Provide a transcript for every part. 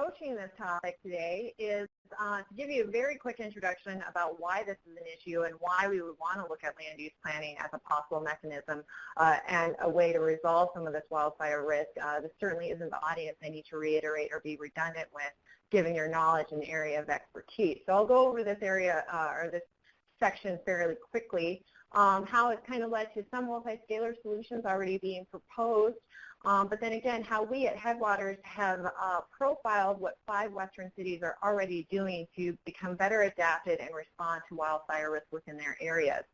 approaching this topic today is to give you a very quick introduction about why this is an issue and why we would want to look at land use planning as a possible mechanism and a way to resolve some of this wildfire risk. This certainly isn't the audience I need to reiterate or be redundant with, given your knowledge in the area of expertise. So I'll go over this area or this section fairly quickly, how it's kind of led to some multi-scalar solutions already being proposed, but then again, how we at Headwaters have profiled what 5 western cities are already doing to become better adapted and respond to wildfire risk within their areas.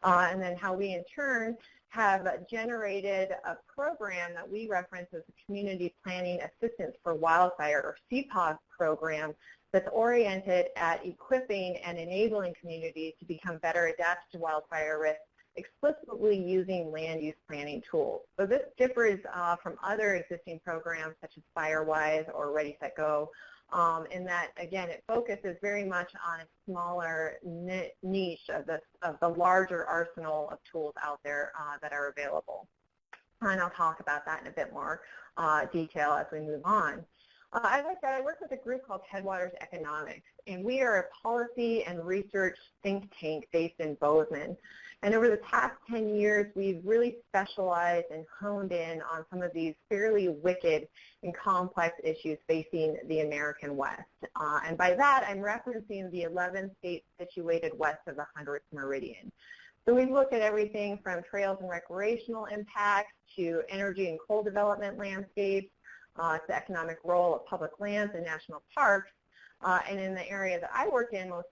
And then how we in turn have generated a program that we reference as the Community Planning Assistance for Wildfire, or CPAW program, that's oriented at equipping and enabling communities to become better adapted to wildfire risk, explicitly using land use planning tools. So this differs from other existing programs such as FireWise or Ready, Set, Go, in that, again, it focuses very much on a smaller niche of the larger arsenal of tools out there that are available. And I'll talk about that in a bit more detail as we move on. As I said, I work with a group called Headwaters Economics, and we are a policy and research think tank based in Bozeman. And over the past 10 years, we've really specialized and honed in on some of these fairly wicked and complex issues facing the American West. And by that, I'm referencing the 11 states situated west of the 100th meridian. So we've looked at everything from trails and recreational impacts to energy and coal development landscapes, to the economic role of public lands and national parks. And in the area that I work in most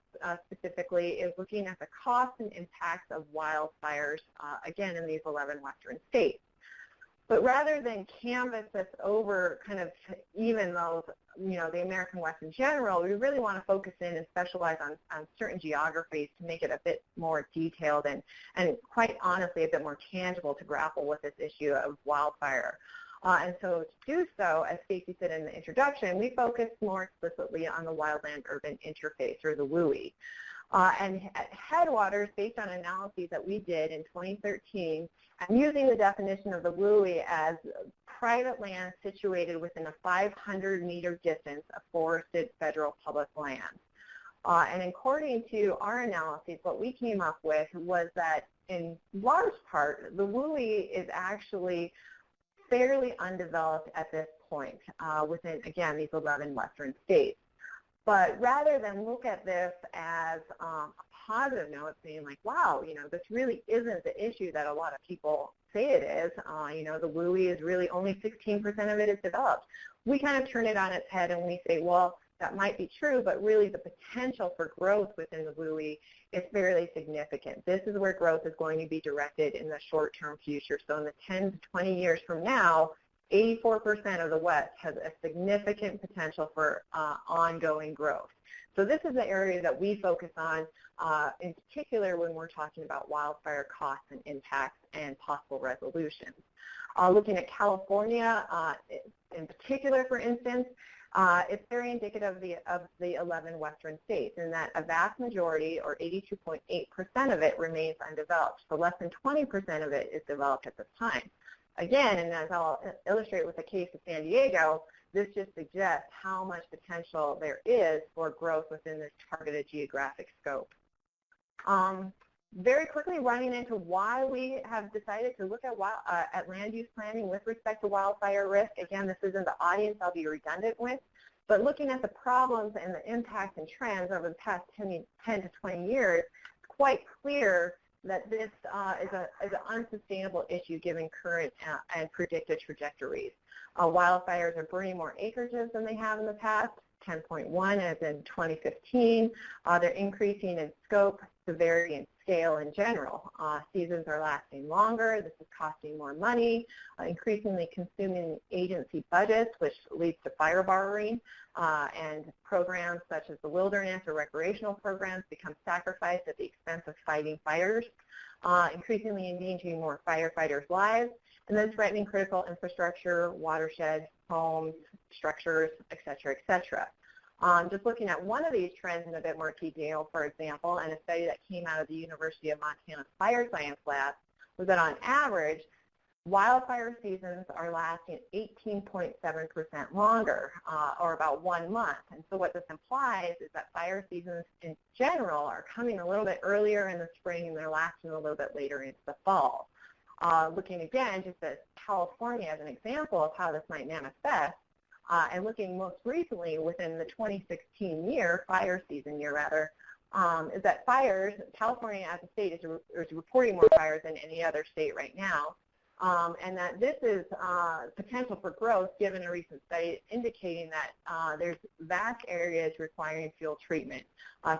specifically is looking at the costs and impacts of wildfires, again, in these 11 western states. But rather than canvas this over kind of even those, the American West in general, we really want to focus in and specialize on certain geographies to make it a bit more detailed and quite honestly a bit more tangible to grapple with this issue of wildfire. And so to do so, as Stacey said in the introduction, we focus more explicitly on the Wildland-Urban Interface, or the WUI. And at Headwaters, based on analyses that we did in 2013, I'm using the definition of the WUI as private land situated within a 500-meter distance of forested federal public land. And according to our analyses, what we came up with was that in large part, the WUI is actually fairly undeveloped at this point within, again, these 11 western states. But rather than look at this as a positive note, saying like, wow, this really isn't the issue that a lot of people say it is. The WUI is really only 16% of it is developed. We kind of turn it on its head and we say, well, that might be true, but really the potential for growth within the WUI is fairly significant. This is where growth is going to be directed in the short-term future. So in the 10 to 20 years from now, 84% of the West has a significant potential for ongoing growth. So this is the area that we focus on, in particular when we're talking about wildfire costs and impacts and possible resolutions. Looking at California in particular, for instance, it's very indicative of the 11 western states in that a vast majority, or 82.8% of it, remains undeveloped. So less than 20% of it is developed at this time. Again, and as I'll illustrate with the case of San Diego, this just suggests how much potential there is for growth within this targeted geographic scope. Very quickly running into why we have decided to look at land use planning with respect to wildfire risk. Again, this isn't the audience I'll be redundant with, but looking at the problems and the impacts and trends over the past 10 to 20 years, it's quite clear that this is an unsustainable issue given current and predicted trajectories. Wildfires are burning more acreages than they have in the past, 10.1 as in 2015. They're increasing in scope, severity, and scale in general. Seasons are lasting longer. This is costing more money, increasingly consuming agency budgets, which leads to fire borrowing, and programs such as the wilderness or recreational programs become sacrificed at the expense of fighting fires, increasingly endangering more firefighters' lives, and then threatening critical infrastructure, watersheds, homes, structures, et cetera, et cetera. Just looking at one of these trends in a bit more detail, for example, and a study that came out of the University of Montana Fire Science Lab was that on average, Wildfire seasons are lasting 18.7% longer, or about 1 month. And so what this implies is that fire seasons in general are coming a little bit earlier in the spring and they're lasting a little bit later into the fall. Looking again just at California as an example of how this might manifest, and looking most recently within the 2016 year, fire season year rather, is that fires, California as a state is reporting more fires than any other state right now. And that this is potential for growth given a recent study indicating that there's vast areas requiring fuel treatment.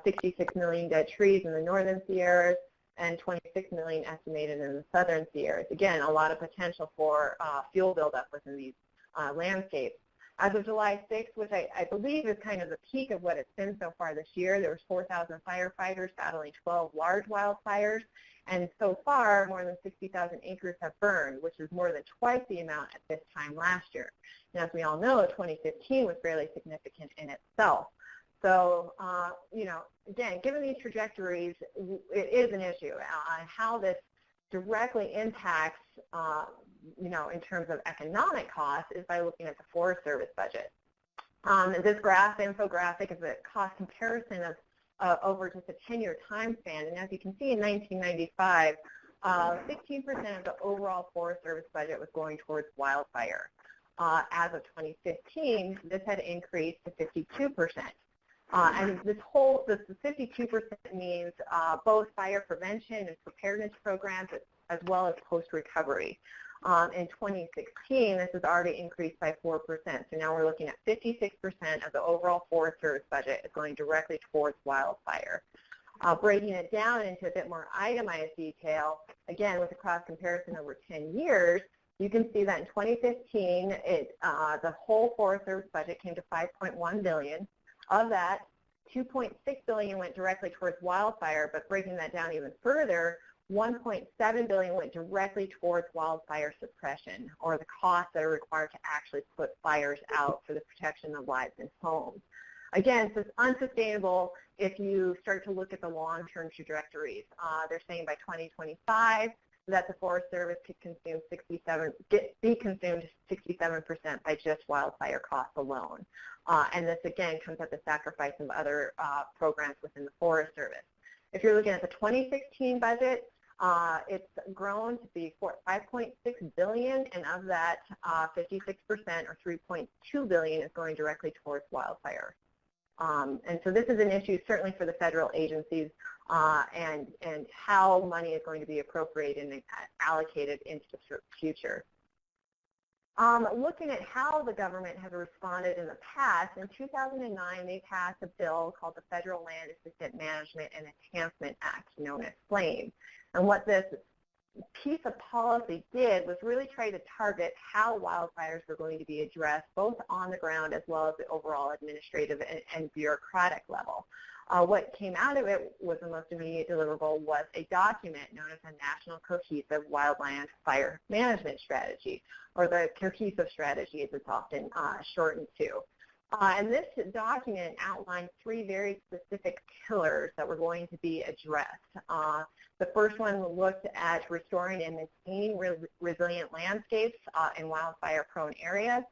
66 million dead trees in the northern Sierras and 26 million estimated in the southern Sierras. Again, a lot of potential for fuel buildup within these landscapes. As of July 6th, which I believe is kind of the peak of what it's been so far this year, there was 4,000 firefighters battling 12 large wildfires. And so far, more than 60,000 acres have burned, which is more than twice the amount at this time last year. And as we all know, 2015 was fairly significant in itself. So, you know, again, given these trajectories, it is an issue. How this directly impacts, you know, in terms of economic costs is by looking at the Forest Service budget. This infographic is a cost comparison of over just a 10-year time span. And as you can see, in 1995, 15% of the overall Forest Service budget was going towards wildfire. As of 2015, this had increased to 52%. And this 52% means both fire prevention and preparedness programs as well as post-recovery. In 2016, this has already increased by 4%. So now we're looking at 56% of the overall Forest Service budget is going directly towards wildfire. Breaking it down into a bit more itemized detail, again, with a cross comparison over 10 years, you can see that in 2015, the whole Forest Service budget came to $5.1 billion. Of that, $2.6 billion went directly towards wildfire, but breaking that down even further, $1.7 billion went directly towards wildfire suppression, or the costs that are required to actually put fires out for the protection of lives and homes. Again, so it's unsustainable if you start to look at the long-term trajectories. They're saying by 2025 that the Forest Service could be consumed 67% by just wildfire costs alone. And this, again, comes at the sacrifice of other programs within the Forest Service. If you're looking at the 2016 budget, it's grown to be $5.6 billion, and of that, 56% or $3.2 billion is going directly towards wildfire. And so this is an issue certainly for the federal agencies and how money is going to be appropriated and allocated into the future. Looking at how the government has responded in the past, in 2009 they passed a bill called the Federal Land Assistant Management and Enhancement Act, known as FLAME. And what this piece of policy did was really try to target how wildfires were going to be addressed, both on the ground as well as the overall administrative and bureaucratic level. What came out of it was the most immediate deliverable was a document known as the National Cohesive Wildland Fire Management Strategy, or the Cohesive Strategy as it's often shortened to. And this document outlined 3 very specific pillars that were going to be addressed. The first one looked at restoring and maintaining resilient landscapes in wildfire-prone areas.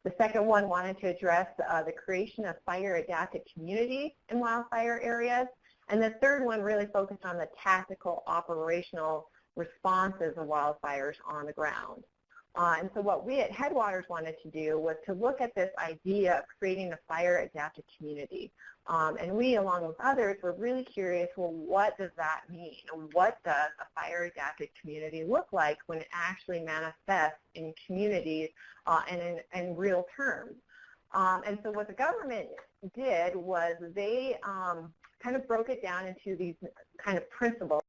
The second one wanted to address the creation of fire-adapted communities in wildfire areas. And the third one really focused on the tactical operational responses of wildfires on the ground. And so what we at Headwaters wanted to do was to look at this idea of creating a fire-adapted community. And we, along with others, were really curious, well, what does that mean? What does a fire-adapted community look like when it actually manifests in communities and in real terms? And so what the government did was they kind of broke it down into these kind of principles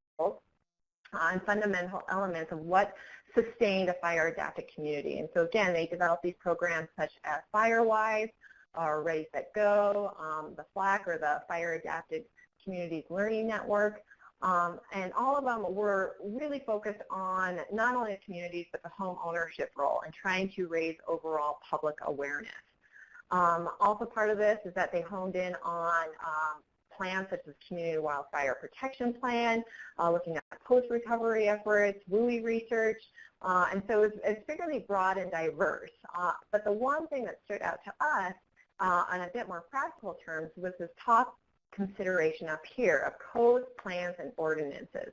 and fundamental elements of what sustained a fire-adapted community. And so again, they developed these programs such as FireWise, or Ready, Set, Go, the FLAC, or the Fire-Adapted Communities Learning Network. And all of them were really focused on not only the communities, but the home ownership role and trying to raise overall public awareness. Also part of this is that they honed in on plans such as Community Wildfire Protection Plan, looking at post-recovery efforts, WUI research, and so it's fairly broad and diverse. But the one thing that stood out to us on a bit more practical terms was this top consideration up here of codes, plans, and ordinances.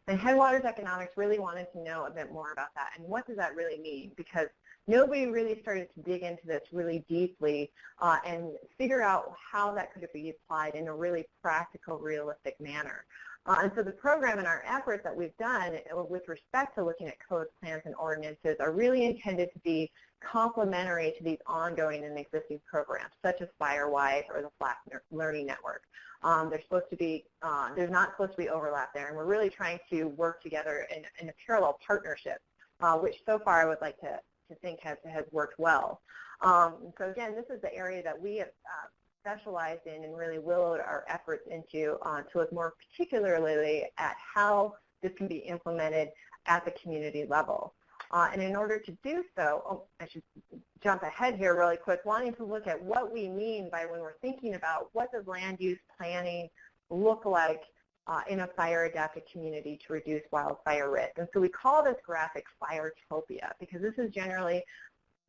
And Headwaters Economics really wanted to know a bit more about that, and what does that really mean? Because nobody really started to dig into this really deeply and figure out how that could be applied in a really practical, realistic manner. And so the program and our efforts that we've done with respect to looking at codes, plans, and ordinances are really intended to be complementary to these ongoing and existing programs, such as FireWise or the Flat Learning Network. There's not supposed to be overlap there, and we're really trying to work together in a parallel partnership, which so far I would like to think has worked well. So again, this is the area that we have specialized in and really willowed our efforts into to look more particularly at how this can be implemented at the community level. And in order to do so, I should jump ahead here really quick, wanting to look at what we mean by when we're thinking about what does land use planning look like in a fire-adapted community to reduce wildfire risk. And so we call this graphic Firetopia, because this is generally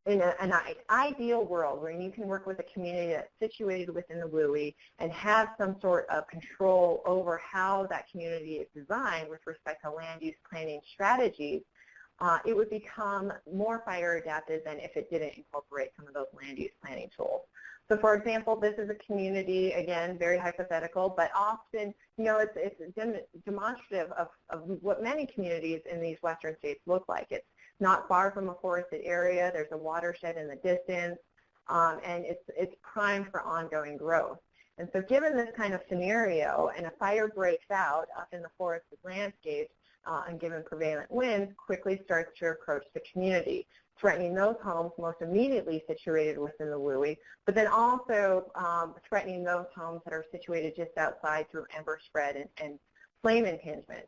in an ideal world where you can work with a community that's situated within the WUI and have some sort of control over how that community is designed with respect to land use planning strategies. It would become more fire adapted than if it didn't incorporate some of those land use planning tools. So for example, this is a community, again, very hypothetical, but often, it's demonstrative of what many communities in these western states look like. It's not far from a forested area, there's a watershed in the distance, and it's primed for ongoing growth. And so given this kind of scenario, and a fire breaks out up in the forested landscape, and given prevalent winds, quickly starts to approach the community, threatening those homes most immediately situated within the WUI, but then also threatening those homes that are situated just outside through ember spread and flame impingement.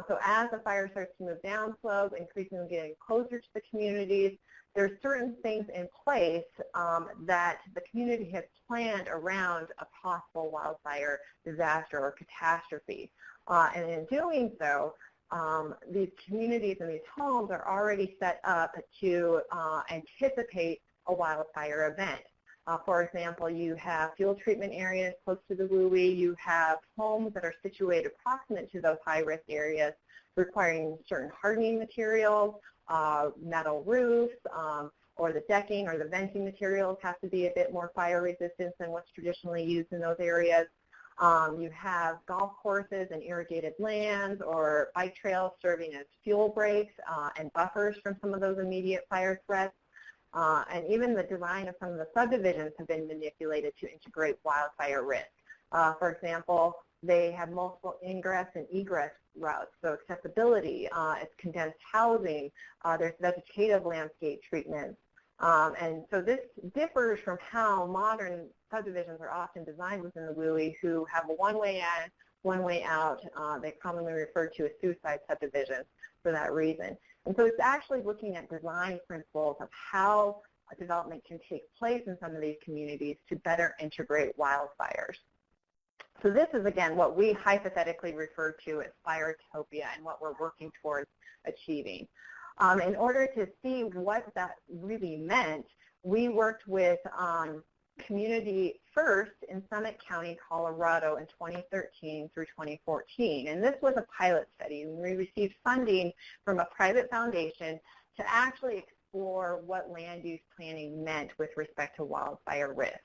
So as the fire starts to move downslope, increasingly getting closer to the communities, there's certain things in place that the community has planned around a possible wildfire disaster or catastrophe. And in doing so, these communities and these homes are already set up to anticipate a wildfire event. For example, you have fuel treatment areas close to the WUI. You have homes that are situated proximate to those high-risk areas requiring certain hardening materials, metal roofs, or the decking or the venting materials have to be a bit more fire resistant than what's traditionally used in those areas. You have golf courses and irrigated lands or bike trails serving as fuel breaks and buffers from some of those immediate fire threats. And even the design of some of the subdivisions have been manipulated to integrate wildfire risk. For example, they have multiple ingress and egress routes, so accessibility, it's condensed housing, there's vegetative landscape treatments. And so this differs from how modern subdivisions are often designed within the WUI, who have a one-way in, one-way out. They're commonly referred to as suicide subdivisions for that reason. And so it's actually looking at design principles of how development can take place in some of these communities to better integrate wildfires. So this is, again, what we hypothetically refer to as Firetopia and what we're working towards achieving. In order to see what that really meant, we worked with Community First in Summit County, Colorado in 2013 through 2014. And this was a pilot study, and we received funding from a private foundation to actually explore what land use planning meant with respect to wildfire risk.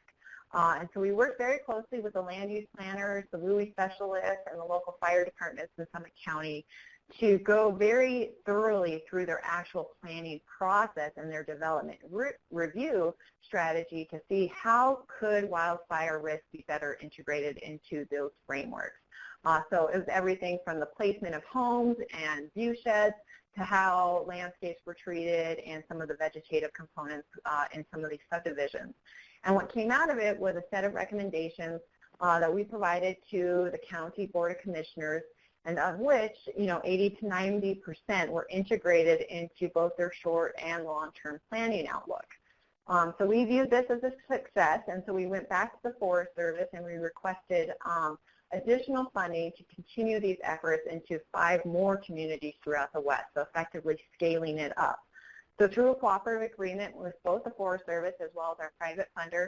And so we worked very closely with the land use planners, the WUI specialists, and the local fire departments in Summit County to go very thoroughly through their actual planning process and their development review strategy to see how could wildfire risk be better integrated into those frameworks. So it was everything from the placement of homes and view sheds to how landscapes were treated and some of the vegetative components in some of these subdivisions. And what came out of it was a set of recommendations that we provided to the County Board of Commissioners, and of which, 80 to 90% were integrated into both their short and long-term planning outlook. So we viewed this as a success, and so we went back to the Forest Service and we requested additional funding to continue these efforts into 5 more communities throughout the West, so effectively scaling it up. So through a cooperative agreement with both the Forest Service as well as our private funder,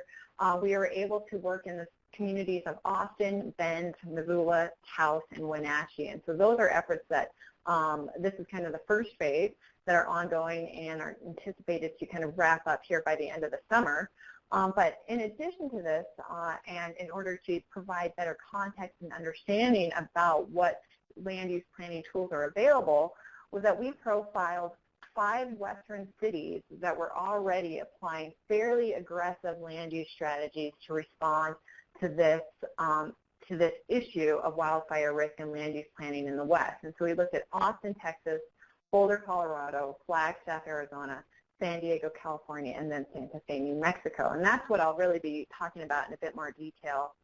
we were able to work in the communities of Austin, Bend, Missoula, Taos, and Wenatchee. And so those are efforts that this is kind of the first phase that are ongoing and are anticipated to kind of wrap up here by the end of the summer. But in addition to this, and in order to provide better context and understanding about what land use planning tools are available, was that we profiled 5 Western cities that were already applying fairly aggressive land use strategies to respond to this issue of wildfire risk and land use planning in the West. And so we looked at Austin, Texas, Boulder, Colorado, Flagstaff, Arizona, San Diego, California, and then Santa Fe, New Mexico. And that's what I'll really be talking about in a bit more detail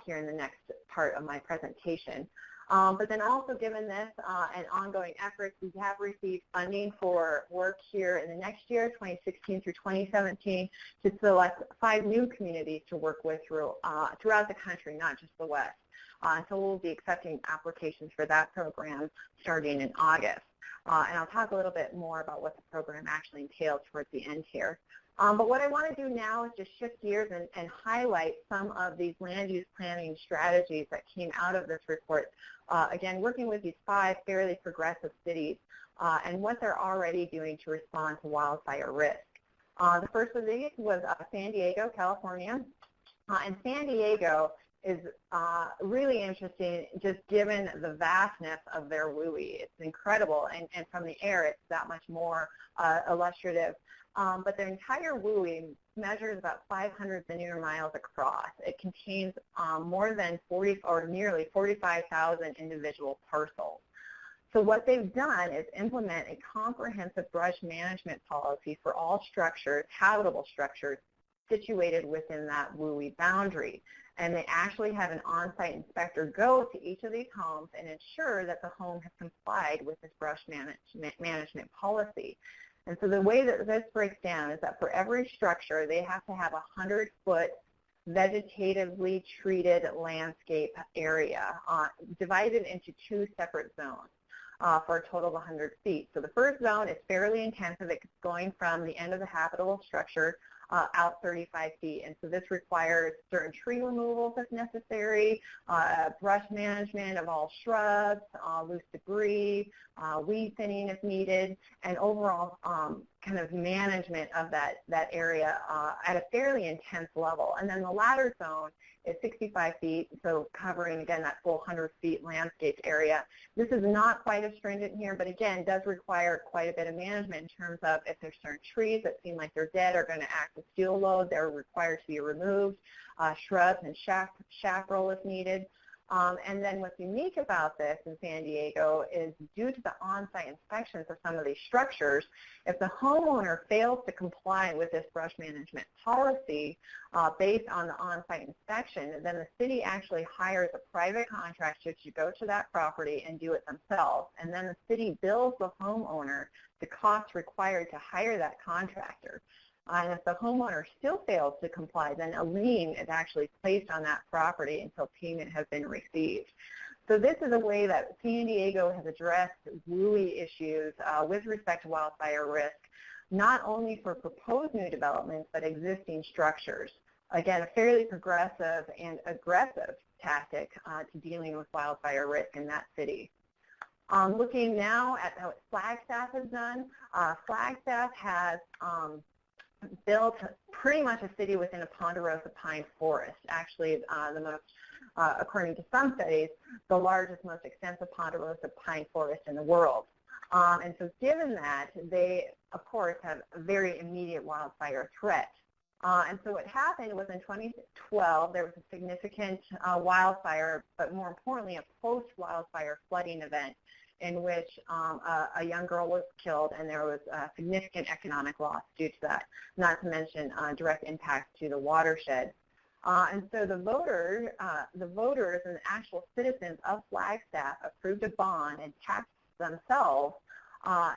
here in the next part of my presentation. But then also given this and ongoing efforts, we have received funding for work here in the next year, 2016 through 2017, to select 5 new communities to work with throughout the country, not just the West. So we'll be accepting applications for that program starting in August. And I'll talk a little bit more about what the program actually entails towards the end here. But what I want to do now is just shift gears and highlight some of these land use planning strategies that came out of this report. Again, working with these 5 fairly progressive cities and what they're already doing to respond to wildfire risk. The first of these was San Diego, California. And San Diego is really interesting just given the vastness of their WUI. It's incredible, and from the air it's that much more illustrative. But their entire WUI measures about 500 linear miles across. It contains more than nearly 45,000 individual parcels. So what they've done is implement a comprehensive brush management policy for all structures, habitable structures, situated within that WUI boundary. And they actually have an on-site inspector go to each of these homes and ensure that the home has complied with this brush management policy. And so the way that this breaks down is that for every structure, they have to have a 100-foot vegetatively treated landscape area divided into 2 separate zones for a total of 100 feet. So the first zone is fairly intensive. It's going from the end of the habitable structure out 35 feet. And so this requires certain tree removals if necessary, brush management of all shrubs, loose debris, weed thinning if needed, and overall kind of management of that area at a fairly intense level. And then the latter zone is 65 feet, so covering, again, that full 100 feet landscape area. This is not quite as stringent here, but again, does require quite a bit of management in terms of if there's certain trees that seem like they're dead or going to act as fuel load, they're required to be removed, shrubs and shaft roll if needed. And then what's unique about this in San Diego is due to the on-site inspections of some of these structures, if the homeowner fails to comply with this brush management policy based on the on-site inspection, then the city actually hires a private contractor to go to that property and do it themselves. And then the city bills the homeowner the costs required to hire that contractor. And if the homeowner still fails to comply, then a lien is actually placed on that property until payment has been received. So this is a way that San Diego has addressed WUI issues with respect to wildfire risk, not only for proposed new developments, but existing structures. Again, a fairly progressive and aggressive tactic to dealing with wildfire risk in that city. Looking now at what Flagstaff has done, Flagstaff has built pretty much a city within a ponderosa pine forest. Actually, the most, according to some studies, the largest, most extensive ponderosa pine forest in the world. And so given that, they, of course, have a very immediate wildfire threat. And so what happened was in 2012, there was a significant wildfire, but more importantly, a post-wildfire flooding event in which a young girl was killed, and there was significant economic loss due to that, not to mention direct impact to the watershed. And so the voters and the actual citizens of Flagstaff approved a bond and taxed themselves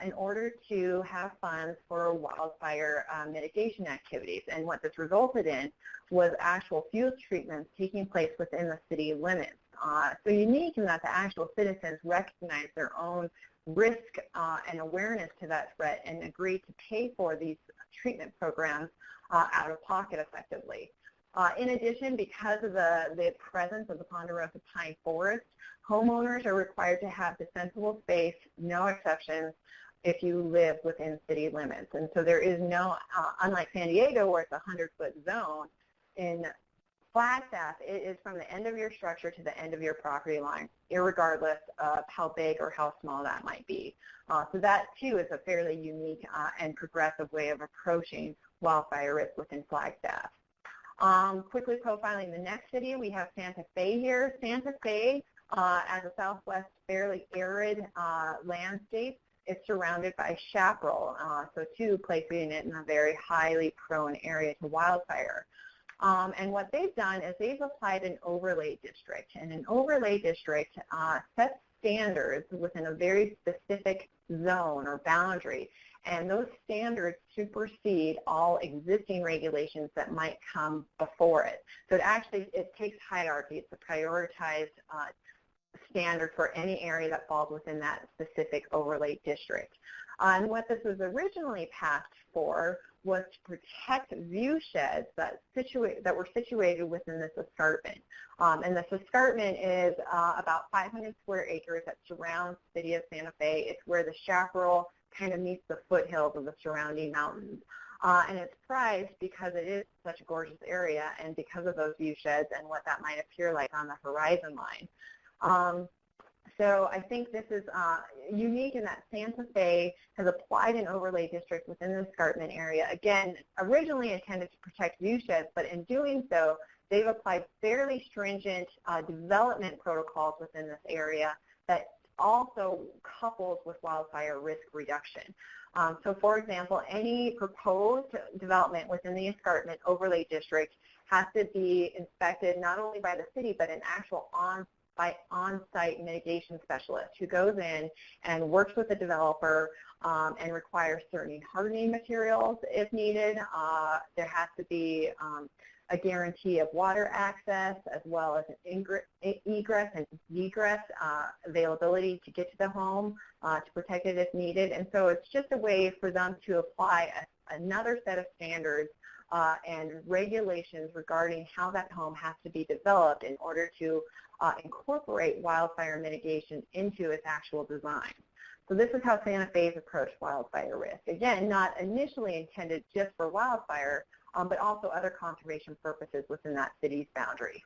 in order to have funds for wildfire mitigation activities. And what this resulted in was actual fuel treatments taking place within the city limits. So unique in that the actual citizens recognize their own risk and awareness to that threat and agreed to pay for these treatment programs out of pocket effectively. In addition, because of the presence of the ponderosa pine forest, homeowners are required to have defensible space, no exceptions, if you live within city limits. And so there is no, unlike San Diego where it's a 100-foot zone, in Flagstaff, it is from the end of your structure to the end of your property line, irregardless of how big or how small that might be. So that, too, is a fairly unique and progressive way of approaching wildfire risk within Flagstaff. Quickly profiling the next city, we have Santa Fe here. Santa Fe, as a southwest fairly arid landscape, is surrounded by chaparral, so too placing it in a very highly prone area to wildfire. And what they've done is they've applied an overlay district, and an overlay district sets standards within a very specific zone or boundary, and those standards supersede all existing regulations that might come before it. So it takes hierarchy. It's a prioritized standard for any area that falls within that specific overlay district. And what this was originally passed for was to protect view sheds that were situated within this escarpment. And this escarpment is about 500 square acres that surrounds the city of Santa Fe. It's where the chaparral kind of meets the foothills of the surrounding mountains. And it's prized because it is such a gorgeous area and because of those view sheds and what that might appear like on the horizon line. So I think this is unique in that Santa Fe has applied an overlay district within the escarpment area, again, originally intended to protect view sheds, but in doing so, they've applied fairly stringent development protocols within this area that also couples with wildfire risk reduction. So for example, any proposed development within the escarpment overlay district has to be inspected not only by the city, but an actual on-site mitigation specialist who goes in and works with the developer and requires certain hardening materials if needed. There has to be a guarantee of water access as well as an egress and egress availability to get to the home to protect it if needed. And so it's just a way for them to apply another set of standards and regulations regarding how that home has to be developed in order to incorporate wildfire mitigation into its actual design. So this is how Santa Fe's approached wildfire risk. Again, not initially intended just for wildfire, but also other conservation purposes within that city's boundary.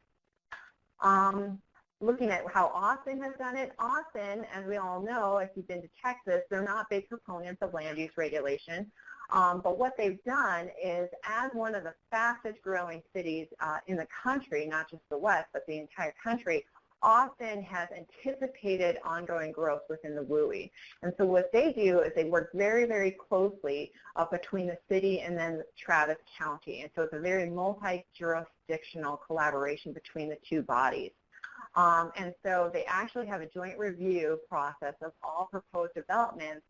Looking at how Austin has done it, Austin, as we all know, if you've been to Texas, they're not big proponents of land use regulation. But what they've done is, as one of the fastest growing cities in the country, not just the West, but the entire country, Austin has anticipated ongoing growth within the WUI. And so what they do is they work very, very closely between the city and then Travis County. And so it's a very multi-jurisdictional collaboration between the two bodies. And so they actually have a joint review process of all proposed developments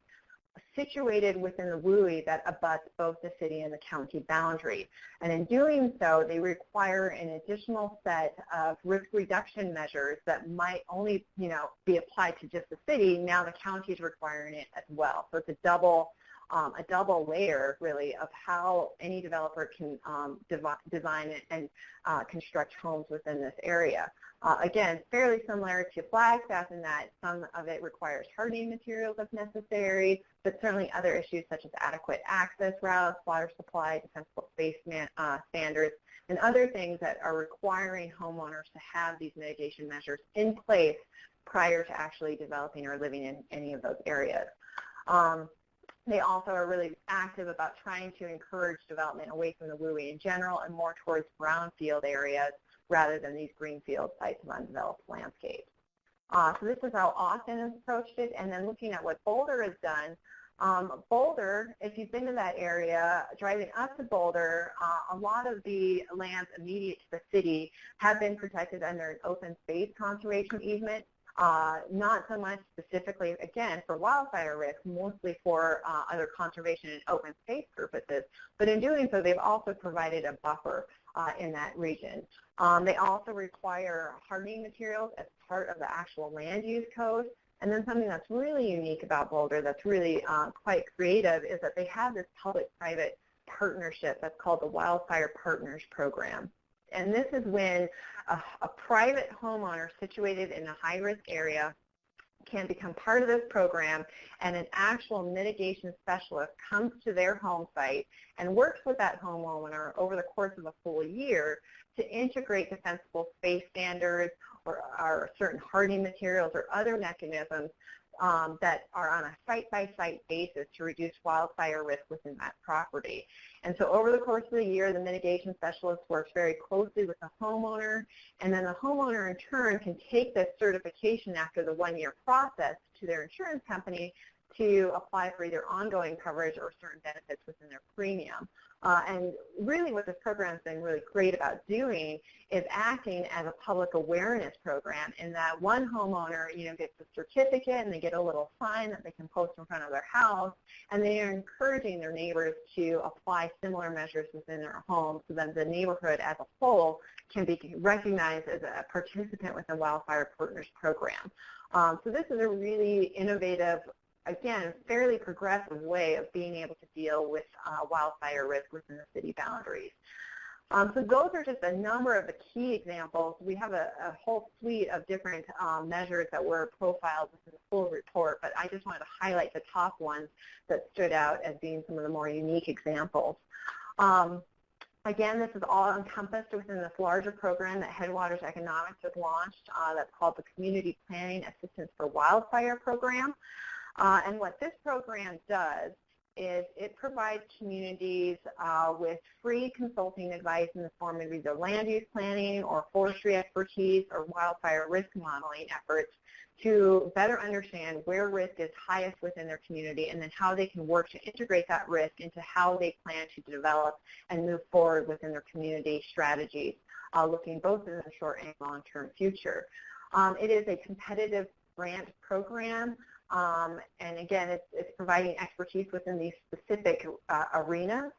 situated within the WUI that abuts both the city and the county boundary. And in doing so, they require an additional set of risk reduction measures that might only, be applied to just the city. Now the county is requiring it as well. So it's a double layer, really, of how any developer can design and construct homes within this area. Again, fairly similar to Flagstaff in that some of it requires hardening materials if necessary, but certainly other issues such as adequate access routes, water supply, defensible space standards, and other things that are requiring homeowners to have these mitigation measures in place prior to actually developing or living in any of those areas. They also are really active about trying to encourage development away from the WUI in general and more towards brownfield areas rather than these greenfield sites of undeveloped landscapes. So this is how Austin has approached it. And then looking at what Boulder has done, Boulder, if you've been to that area, driving up to Boulder, a lot of the lands immediate to the city have been protected under an open space conservation easement. not so much specifically, again, for wildfire risk, mostly for other conservation and open space purposes, but in doing so, they've also provided a buffer in that region. They also require hardening materials as part of the actual land use code. And then something that's really unique about Boulder that's really quite creative is that they have this public-private partnership that's called the Wildfire Partners Program. And this is when a private homeowner situated in a high-risk area can become part of this program, and an actual mitigation specialist comes to their home site and works with that homeowner over the course of a full year to integrate defensible space standards or certain hardening materials or other mechanisms that are on a site-by-site basis to reduce wildfire risk within that property. And so over the course of the year, the mitigation specialist works very closely with the homeowner, and then the homeowner in turn can take this certification after the one-year process to their insurance company to apply for either ongoing coverage or certain benefits within their premium. And really what this program has been really great about doing is acting as a public awareness program, in that one homeowner, gets a certificate and they get a little sign that they can post in front of their house, and they are encouraging their neighbors to apply similar measures within their home so that the neighborhood as a whole can be recognized as a participant within the Wildfire Partners Program. So this is a really innovative, again, fairly progressive way of being able to deal with wildfire risk within the city boundaries. So those are just a number of the key examples. We have a whole suite of different measures that were profiled within the full report, but I just wanted to highlight the top ones that stood out as being some of the more unique examples. Again, this is all encompassed within this larger program that Headwaters Economics has launched that's called the Community Planning Assistance for Wildfire Program. And what this program does is it provides communities with free consulting advice in the form of either land use planning or forestry expertise or wildfire risk modeling efforts to better understand where risk is highest within their community, and then how they can work to integrate that risk into how they plan to develop and move forward within their community strategies, looking both in the short and long-term future. It is a competitive grant program. And again, it's providing expertise within these specific arenas,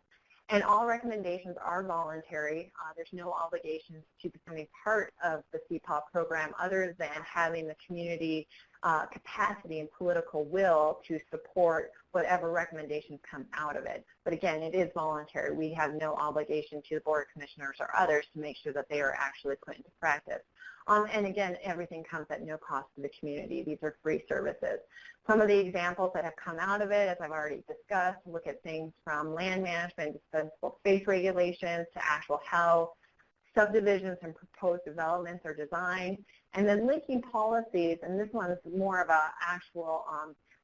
and all recommendations are voluntary. There's no obligations to becoming part of the CPAW program other than having the community capacity and political will to support whatever recommendations come out of it. But again, it is voluntary. We have no obligation to the Board of Commissioners or others to make sure that they are actually put into practice. And again, everything comes at no cost to the community. These are free services. Some of the examples that have come out of it, as I've already discussed, look at things from land management, defensible space regulations, to actual how subdivisions and proposed developments are designed, and then linking policies, and this one is more of an actual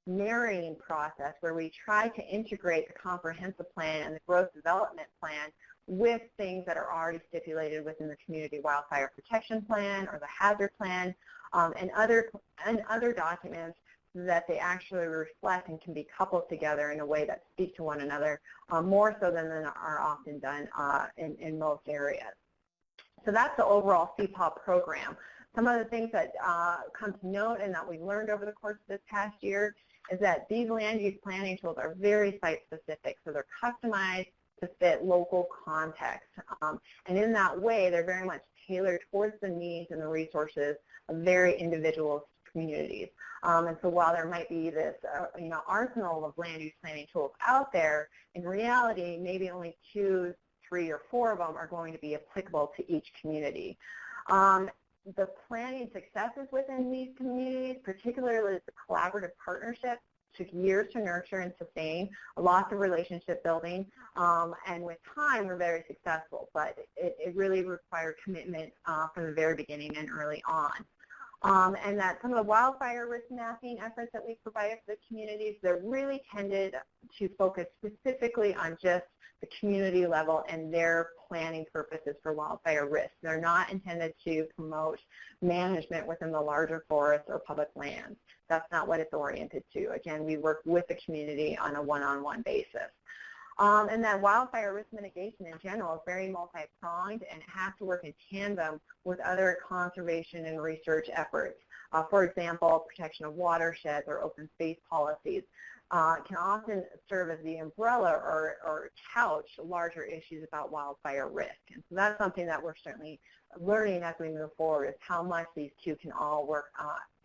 narrating process where we try to integrate the comprehensive plan and the growth development plan with things that are already stipulated within the Community Wildfire Protection Plan or the Hazard Plan, and other documents that they actually reflect and can be coupled together in a way that speak to one another, more so than are often done in most areas. So that's the overall CPAW program. Some of the things that come to note and that we learned over the course of this past year is that these land use planning tools are very site-specific, so they're customized to fit local context. And in that way, they're very much tailored towards the needs and the resources of very individual communities. And so while there might be this arsenal of land use planning tools out there, in reality, maybe only 2, 3, or 4 of them are going to be applicable to each community. The planning successes within these communities, particularly the collaborative partnership, took years to nurture and sustain, lots of relationship building, and with time we're very successful, but it really required commitment from the very beginning and early on. And that some of the wildfire risk mapping efforts that we've provided for the communities, they're really tended to focus specifically on just the community level and their planning purposes for wildfire risk. They're not intended to promote management within the larger forests or public lands. That's not what it's oriented to. Again, we work with the community on a one-on-one basis. And then wildfire risk mitigation in general is very multi-pronged, and it has to work in tandem with other conservation and research efforts. For example, protection of watersheds or open space policies can often serve as the umbrella or couch larger issues about wildfire risk. And so that's something that we're certainly learning as we move forward, is how much these two can all work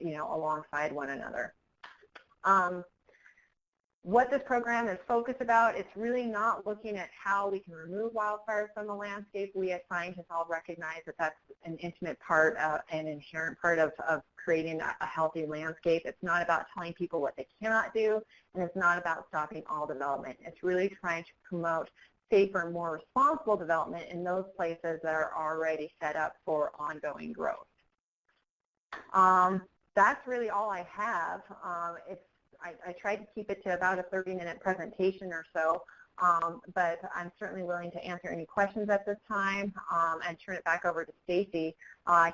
alongside one another. What this program is focused about, it's really not looking at how we can remove wildfires from the landscape. We as scientists all recognize that that's an intimate part, an inherent part of creating a healthy landscape. It's not about telling people what they cannot do, and it's not about stopping all development. It's really trying to promote safer, more responsible development in those places that are already set up for ongoing growth. That's really all I have. I tried to keep it to about a 30-minute presentation or so, but I'm certainly willing to answer any questions at this time and turn it back over to Stacy.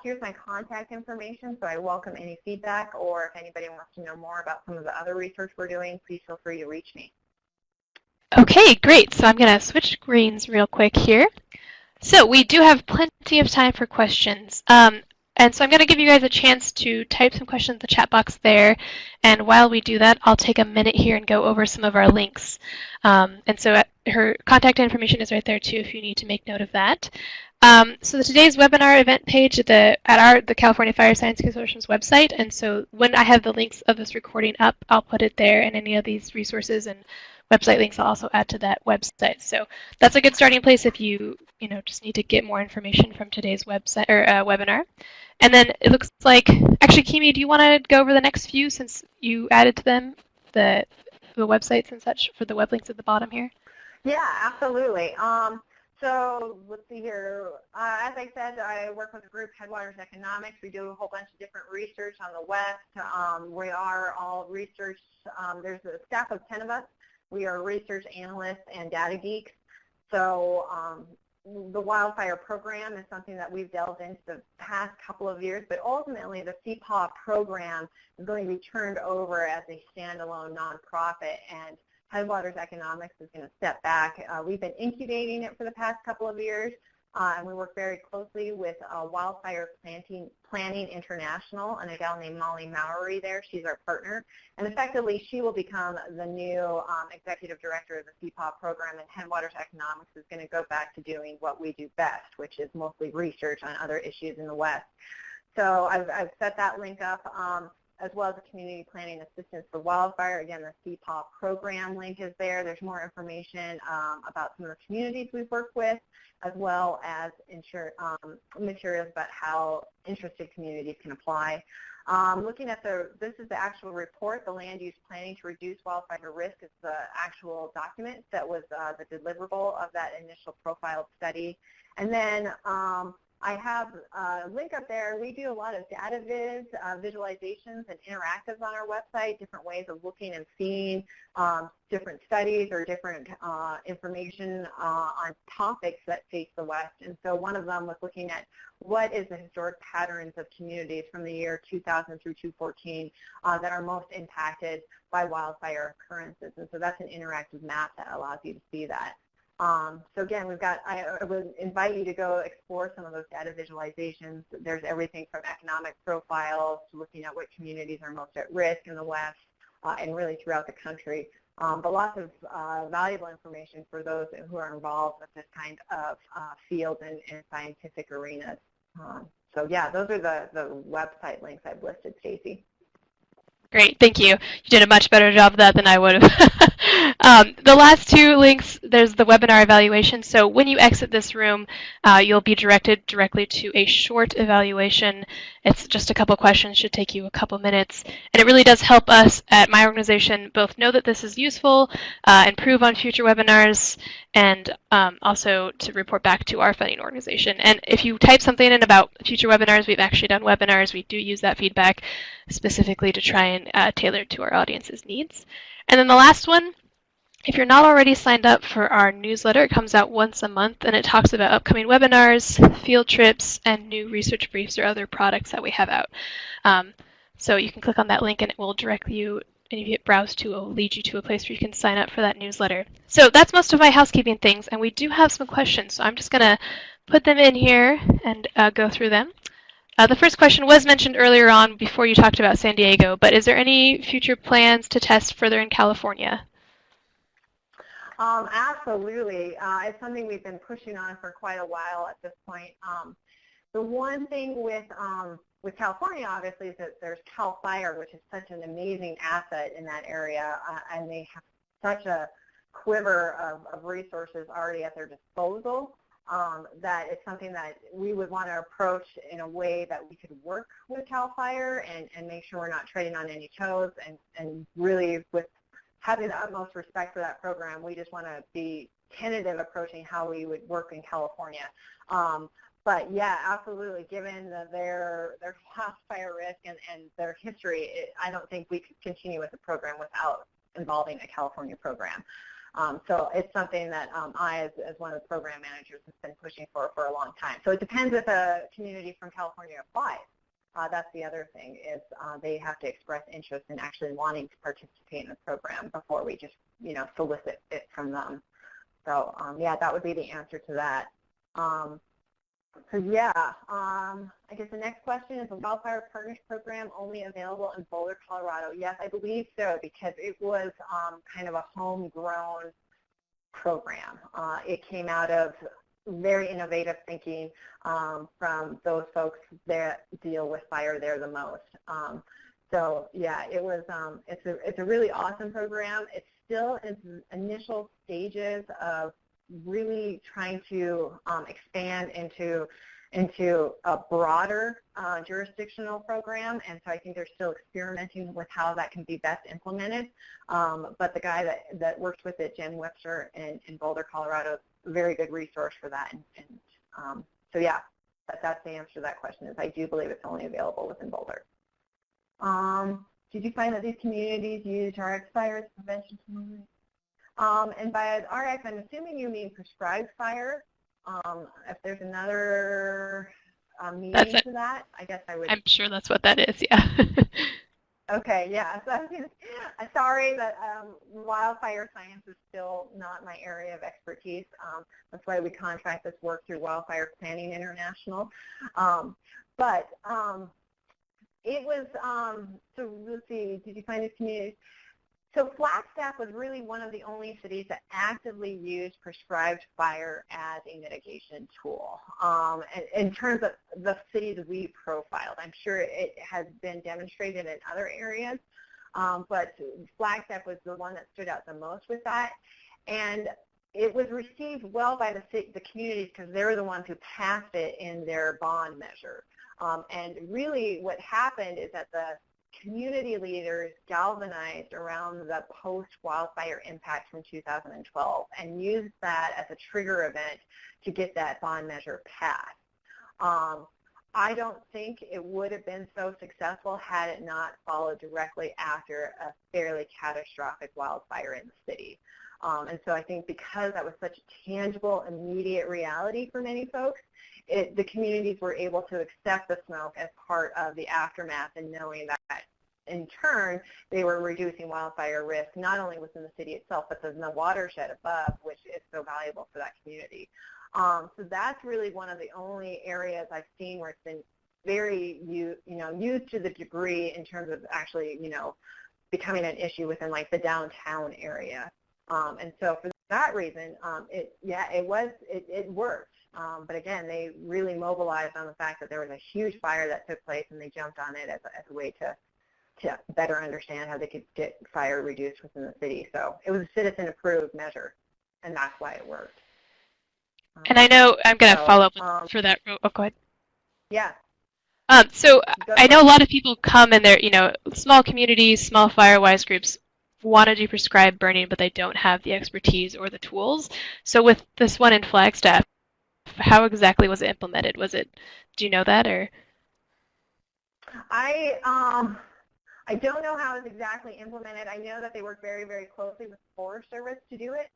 Here's my contact information, so I welcome any feedback, or if anybody wants to know more about some of the other research we're doing, please feel free to reach me. Okay, great. So I'm going to switch screens real quick here. So we do have plenty of time for questions. And so I'm going to give you guys a chance to type some questions in the chat box there. And while we do that, I'll take a minute here and go over some of our links. And so her contact information is right there too if you need to make note of that. So today's webinar event page at the California Fire Science Consortium's website. And so when I have the links of this recording up, I'll put it there, and any of these resources and website links I'll also add to that website. So that's a good starting place if you just need to get more information from today's website or webinar. And then it looks like, actually, Kimi, do you want to go over the next few since you added to them the websites and such for the web links at the bottom here? Yeah, absolutely. So let's see here. As I said, I work with a group, Headwaters Economics. We do a whole bunch of different research on the West. We are all research. There's a staff of 10 of us. We are research analysts and data geeks. So the wildfire program is something that we've delved into the past couple of years, but ultimately the CPAW program is going to be turned over as a standalone nonprofit, and Headwaters Economics is going to step back. We've been incubating it for the past couple of years, and we work very closely with Wildfire Planning International and a gal named Molly Mowery there. She's our partner. And effectively, she will become the new executive director of the CPAW program, and Headwaters Economics is going to go back to doing what we do best, which is mostly research on other issues in the West. So I've set that link up, as well as the Community Planning Assistance for Wildfire. Again, the CPAW program link is there. There's more information about some of the communities we've worked with, as well as materials about how interested communities can apply. Looking at this is the actual report, the Land Use Planning to Reduce Wildfire Risk. Is the actual document that was the deliverable of that initial profile study. And then I have a link up there. We do a lot of data visualizations and interactives on our website, different ways of looking and seeing different studies or different information on topics that face the West. And so one of them was looking at what is the historic patterns of communities from the year 2000 through 2014 that are most impacted by wildfire occurrences. And so that's an interactive map that allows you to see that. So again, I would invite you to go explore some of those data visualizations. There's everything from economic profiles to looking at what communities are most at risk in the West and really throughout the country. But lots of valuable information for those who are involved with this kind of field and scientific arenas. So yeah, those are the website links I've listed, Stacy. Great, thank you. You did a much better job of that than I would have. The last two links, there's the webinar evaluation. So when you exit this room, you'll be directed directly to a short evaluation. It's just a couple questions, should take you a couple minutes. And it really does help us at my organization both know that this is useful, improve on future webinars, and also to report back to our funding organization. And if you type something in about future webinars, we've actually done webinars. We do use that feedback specifically to try and tailor it to our audience's needs. And then the last one, if you're not already signed up for our newsletter, it comes out once a month, and it talks about upcoming webinars, field trips, and new research briefs or other products that we have out. So you can click on that link, and it will direct you and if you hit browse to, it will lead you to a place where you can sign up for that newsletter. So that's most of my housekeeping things, and we do have some questions, so I'm just going to put them in here and go through them. The first question was mentioned earlier on before you talked about San Diego, but is there any future plans to test further in California? Absolutely. It's something we've been pushing on for quite a while at this point. The one thing with California, obviously, is that there's CAL FIRE, which is such an amazing asset in that area, and they have such a quiver of resources already at their disposal that it's something that we would want to approach in a way that we could work with CAL FIRE and make sure we're not treading on any toes, and really with having the utmost respect for that program, we just want to be tentative approaching how we would work in California. But yeah, absolutely, given their past fire risk and their history, I don't think we could continue with the program without involving a California program. So it's something that I, as one of the program managers, has been pushing for a long time. So it depends if a community from California applies. That's the other thing, is they have to express interest in actually wanting to participate in the program before we just, solicit it from them. So yeah, that would be the answer to that. So yeah, I guess the next question is, the Wildfire Partnership Program only available in Boulder, Colorado? Yes, I believe so, because it was kind of a homegrown program. It came out of very innovative thinking from those folks that deal with fire there the most. So yeah, it was. It's a really awesome program. It's still in its initial stages of really trying to expand into a broader jurisdictional program, and so I think they're still experimenting with how that can be best implemented. But the guy that worked with it, Jen Webster in Boulder, Colorado, very good resource for that. And so yeah, that's the answer to that question, is I do believe it's only available within Boulder. Did you find that these communities use RX fires prevention tools? And by RX, I'm assuming you mean prescribed fire. If there's another meaning to that, I guess I would. I'm sure that's what that is, yeah. Okay, yeah. So I'm sorry that wildfire science is still not my area of expertise. That's why we contract this work through Wildfire Planning International. But it was, so let's see, did you find this community? So Flagstaff was really one of the only cities that actively used prescribed fire as a mitigation tool. In terms of the cities we profiled, I'm sure it has been demonstrated in other areas, but Flagstaff was the one that stood out the most with that. And it was received well by the communities because they were the ones who passed it in their bond measure. And really what happened is that the community leaders galvanized around the post-wildfire impact from 2012 and used that as a trigger event to get that bond measure passed. I don't think it would have been so successful had it not followed directly after a fairly catastrophic wildfire in the city. And so I think because that was such a tangible, immediate reality for many folks, the communities were able to accept the smoke as part of the aftermath, and knowing that in turn they were reducing wildfire risk not only within the city itself but in the watershed above, which is so valuable for that community. So that's really one of the only areas I've seen where it's been very used to the degree in terms of actually becoming an issue within like the downtown area. And so for that reason, it worked. But again, they really mobilized on the fact that there was a huge fire that took place, and they jumped on it as a way to better understand how they could get fire reduced within the city. So it was a citizen-approved measure, and that's why it worked. And I know I'm going to follow up for that. Oh, go ahead. Yeah. So I know a lot of people come and they're, small communities, small fire-wise groups want to do prescribed burning, but they don't have the expertise or the tools. So with this one in Flagstaff, how exactly was it implemented? Do you know that, or? I don't know how it was exactly implemented. I know that they work very, very closely with the Forest Service to do it.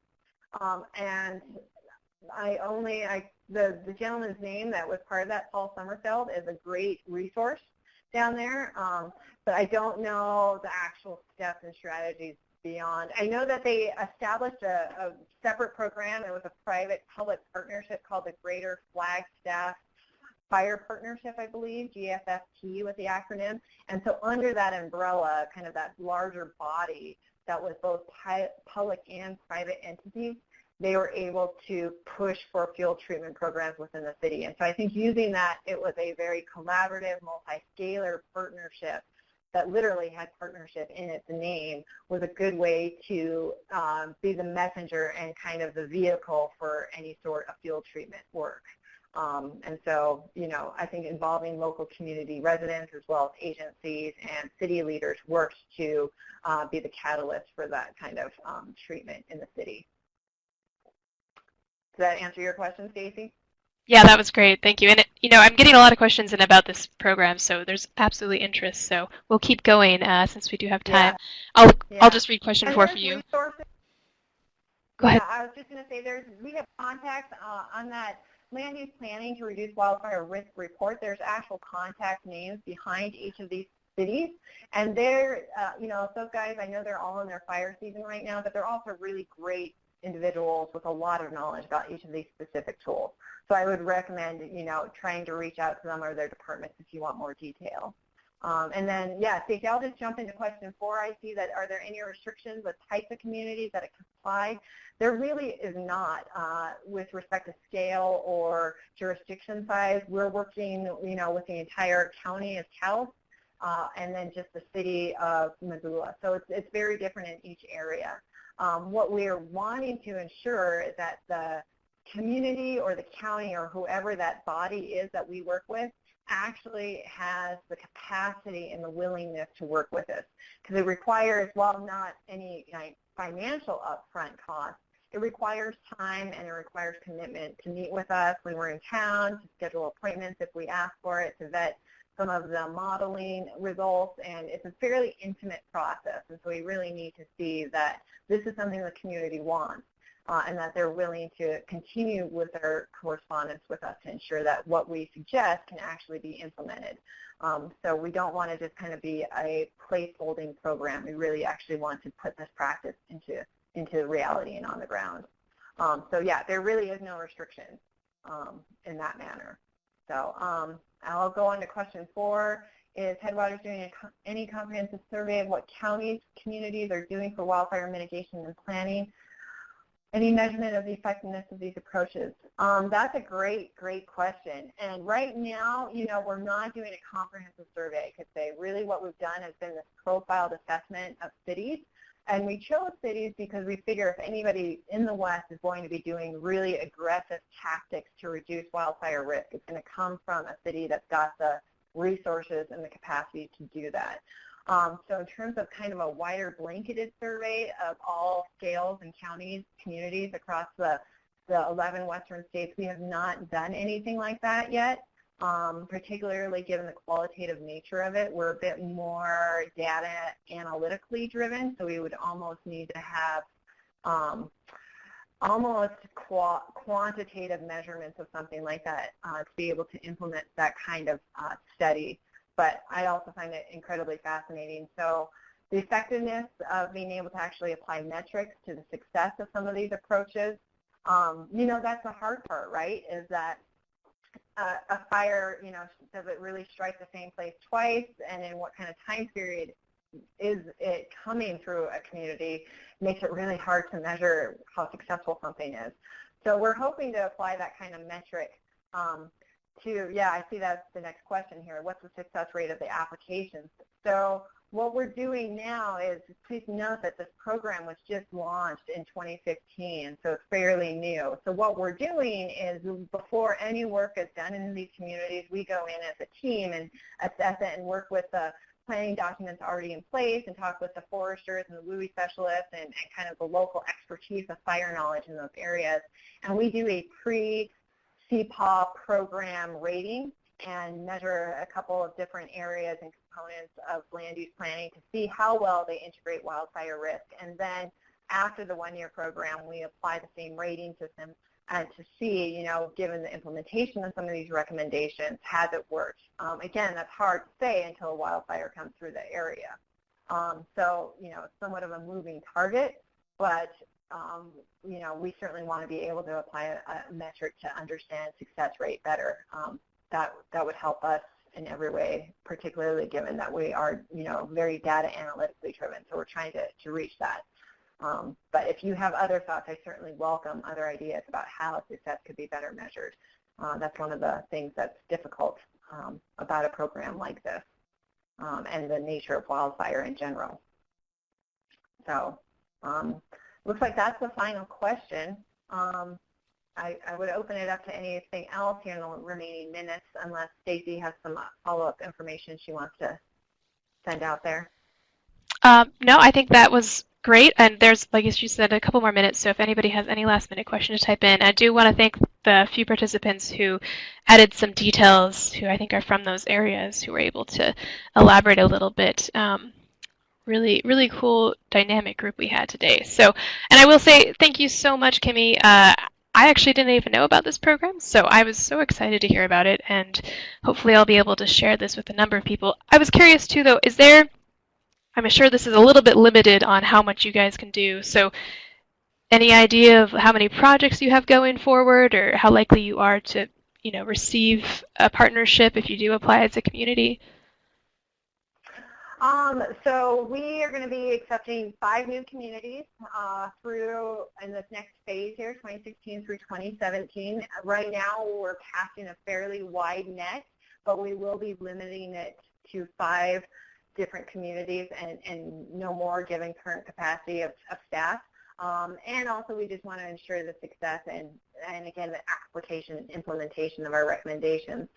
And the gentleman's name that was part of that, Paul Sommerfeld, is a great resource down there, but I don't know the actual steps and strategies beyond. I know that they established a separate program. It was a private-public partnership called the Greater Flagstaff Fire Partnership, I believe, GFFT with the acronym. And so under that umbrella, kind of that larger body that was both public and private entities, they were able to push for fuel treatment programs within the city. And so I think using that, it was a very collaborative, multi-scalar partnership that literally had partnership in its name, was a good way to be the messenger and kind of the vehicle for any sort of fuel treatment work. And so, you know, I think involving local community residents as well as agencies and city leaders works to be the catalyst for that kind of treatment in the city. Does that answer your question, Stacy? Yeah, that was great. Thank you. And, you know, I'm getting a lot of questions in about this program, so there's absolutely interest. So we'll keep going since we do have time. Yeah. I'll just read question 4 for you. Resources. Go ahead. Yeah, I was just going to say we have contacts on that land use planning to reduce wildfire risk report. There's actual contact names behind each of these cities, and they're, you know, those guys, I know they're all in their fire season right now, but they're also really great individuals with a lot of knowledge about each of these specific tools. So I would recommend, you know, trying to reach out to them or their departments if you want more detail. And then, yeah, Stacey, I'll just jump into question 4. I see that, are there any restrictions with types of communities that it can apply? There really is not with respect to scale or jurisdiction size. We're working, you know, with the entire county of Taos and then just the city of Missoula. So it's very different in each area. What we're wanting to ensure is that the community or the county or whoever that body is that we work with actually has the capacity and the willingness to work with us, because it requires, while not any financial upfront cost, it requires time and it requires commitment to meet with us when we're in town, to schedule appointments if we ask for it, to vet some of the modeling results, and it's a fairly intimate process, and so we really need to see that this is something the community wants. And that they're willing to continue with their correspondence with us to ensure that what we suggest can actually be implemented. So we don't want to just kind of be a placeholding program. We really actually want to put this practice into reality and on the ground. So yeah, there really is no restriction in that manner. So I'll go on to question 4. Is Headwaters doing any comprehensive survey of what counties, communities are doing for wildfire mitigation and planning? Any measurement of the effectiveness of these approaches? That's a great question. And right now, you know, we're not doing a comprehensive survey, I could say. Really what we've done has been this profiled assessment of cities. And we chose cities because we figure if anybody in the West is going to be doing really aggressive tactics to reduce wildfire risk, it's going to come from a city that's got the resources and the capacity to do that. So in terms of kind of a wider blanketed survey of all scales and counties, communities across the 11 western states, we have not done anything like that yet, particularly given the qualitative nature of it. We're a bit more data analytically driven, so we would almost need to have almost quantitative measurements of something like that to be able to implement that kind of study. But I also find it incredibly fascinating. So the effectiveness of being able to actually apply metrics to the success of some of these approaches, you know, that's the hard part, right, is that a fire, you know, does it really strike the same place twice, and in what kind of time period is it coming through a community, makes it really hard to measure how successful something is. So we're hoping to apply that kind of metric yeah, I see that's the next question here. What's the success rate of the applications? So what we're doing now is, please note that this program was just launched in 2015, so it's fairly new. So what we're doing is, before any work is done in these communities, we go in as a team and assess it and work with the planning documents already in place and talk with the foresters and the WUI specialists and kind of the local expertise of fire knowledge in those areas. And we do a pre-CPAW program rating and measure a couple of different areas and components of land use planning to see how well they integrate wildfire risk. And then after the one-year program, we apply the same rating system and to see, given the implementation of some of these recommendations, has it worked? Again, that's hard to say until a wildfire comes through the area. So, it's somewhat of a moving target, but, we certainly want to be able to apply a metric to understand success rate better. That would help us in every way, particularly given that we are, very data analytically driven. So we're trying to reach that. But if you have other thoughts, I certainly welcome other ideas about how success could be better measured. That's one of the things that's difficult about a program like this and the nature of wildfire in general. So looks like that's the final question. I would open it up to anything else here in the remaining minutes, unless Stacy has some follow-up information she wants to send out there. No, I think that was great, and there's, like you said, a couple more minutes, so if anybody has any last-minute question to type in. I do want to thank the few participants who added some details, who I think are from those areas, who were able to elaborate a little bit. Really, really cool dynamic group we had today. So, and I will say thank you so much, Kimmy. I actually didn't even know about this program, so I was so excited to hear about it, and hopefully I'll be able to share this with a number of people. I was curious too, though, I'm sure this is a little bit limited on how much you guys can do, so any idea of how many projects you have going forward, or how likely you are to, receive a partnership if you do apply as a community? So we are going to be accepting 5 new communities through in this next phase here, 2016 through 2017. Right now we're casting a fairly wide net, but we will be limiting it to 5 different communities and no more given current capacity of staff. And also we just want to ensure the success and again, the application and implementation of our recommendations.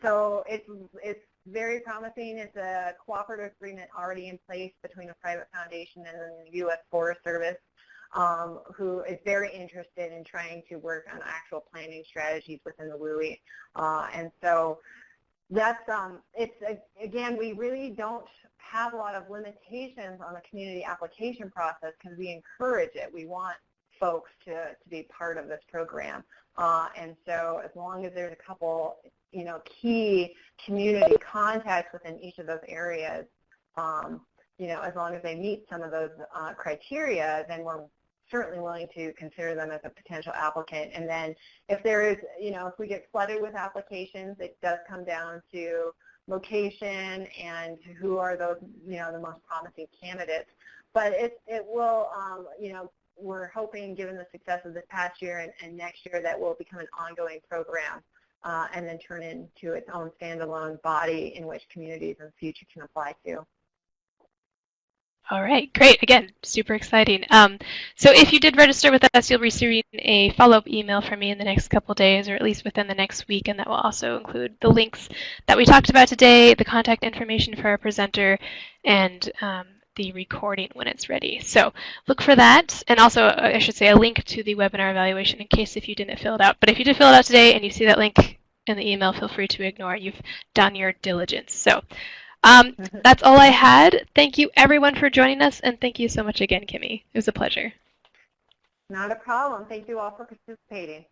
So it's very promising. It's a cooperative agreement already in place between a private foundation and the U.S. Forest Service, who is very interested in trying to work on actual planning strategies within the WUI. And so that's, again, we really don't have a lot of limitations on the community application process because we encourage it. We want folks to be part of this program. And so as long as there's a couple key community contacts within each of those areas, as long as they meet some of those criteria, then we're certainly willing to consider them as a potential applicant. And then if there is, if we get flooded with applications, it does come down to location and who are those, the most promising candidates. But it will, we're hoping, given the success of this past year and next year, that will become an ongoing program. And then turn into its own standalone body in which communities in the future can apply to. All right, great. Again, super exciting. So if you did register with us, you'll receive a follow-up email from me in the next couple days, or at least within the next week, and that will also include the links that we talked about today, the contact information for our presenter, and the recording when it's ready. So look for that, and also I should say a link to the webinar evaluation in case if you didn't fill it out. But if you did fill it out today and you see that link in the email, feel free to ignore it. You've done your diligence. So that's all I had. Thank you everyone for joining us, and thank you so much again, Kimmy. It was a pleasure. Not a problem. Thank you all for participating.